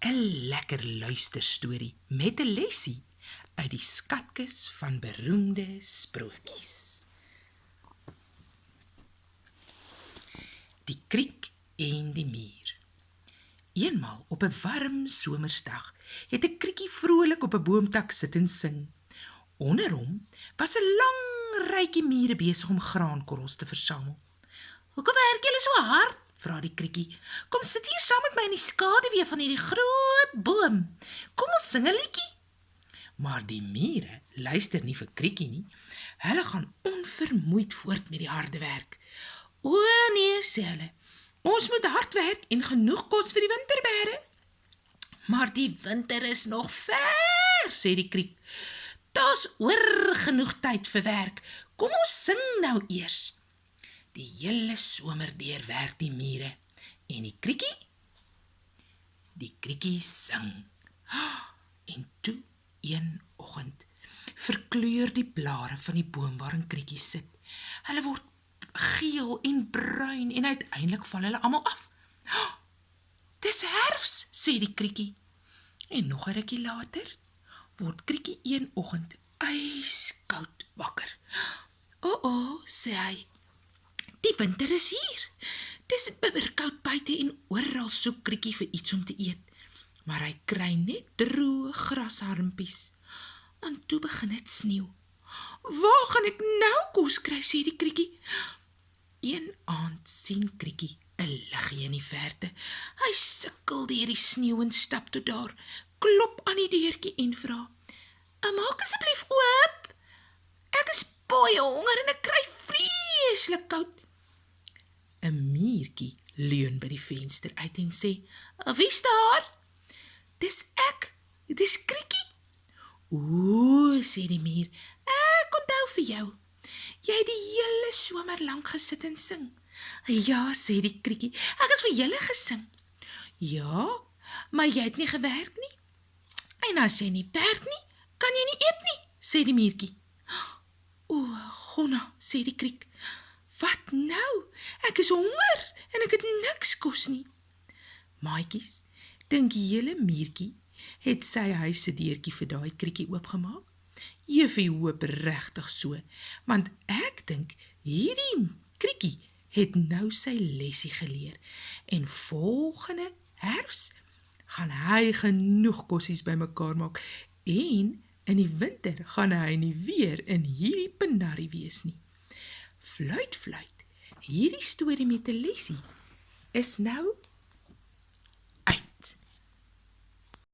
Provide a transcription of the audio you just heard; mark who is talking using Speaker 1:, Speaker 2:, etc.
Speaker 1: 'n lekker luisterstorie met 'n lesie uit die skatkis van beroemde sprokies. Die kriek en die mier. Eenmaal op 'n warm somersdag het 'n kriekie vrolik op 'n boomtak sit en sing. Onder hom was 'n lang rykie mure besig om graankorrels te versamel. "Hoekom werk julle so hard?" vra die kriekie. "Kom sit hier saam met my in die skaduwee van hierdie groot boom. Kom ons sing 'n liedjie." Maar die mure luister nie vir kriekie nie. Hulle gaan onvermoeid voort met die harde werk. "O nee," sê hulle, "ons moet hard werk en genoeg kos vir die winter bære." "Maar die winter is nog ver," sê die kriek. "Daar's oor genoeg tyd vir werk. Kom ons sing nou eers." Die hele somer deur werk die mure. En die kriekie sing. En toe een oggend verkleur die blare van die boom waarin kriekie sit. Hulle word geel en bruin en uiteindelik val hulle almal af. "Dis herfs," sê die kriekie. En nog 'n rukkie later word kriekie een oggend ijskoud wakker. "O, sê hy, "die winter is hier. Dis bibberkoud buite en oral soek kriekie vir iets om te eet. Maar hy kry net droë grasharmpies. En toe begin dit sneeu. "Waar gaan ek nou kos kry?" sê die kriekie. Een aand sien kriekie 'n liggie in die verte. Hy sukkel deur die sneeu en stap tot daar, klop aan die deurtjie en vra, "Maak asseblief oop. Ek is baie honger en ek kry vreeslik koud." 'n Miertjie leun by die venster uit en sê, "Wie's daar?" "Dis ek, dis kriekie." "O," sê die mier, "ek onthou vir jou. Jy het die hele somer lank gesit en sing." "Ja," sê die kriekie, "ek het vir julle gesing." "Ja, maar jy het nie gewerk nie. En as jy nie werk nie, kan jy nie eet nie," sê die miertjie. "O, gonna," sê die kriek, "wat nou? Ek is honger en ek het niks kos nie." "Maatjies, dink julle miertjie het sy huis se deurtjie vir daai kriekie oopgemaak? Juffie hoop regtig so, want ek dink hierdie kriekie het nou sy lesie geleer en volgende herfs gaan hy genoeg kossies bymekaar maak en in die winter gaan hy nie weer in hierdie penarrie wees nie." Fluit, hierdie storie met 'n lesie is nou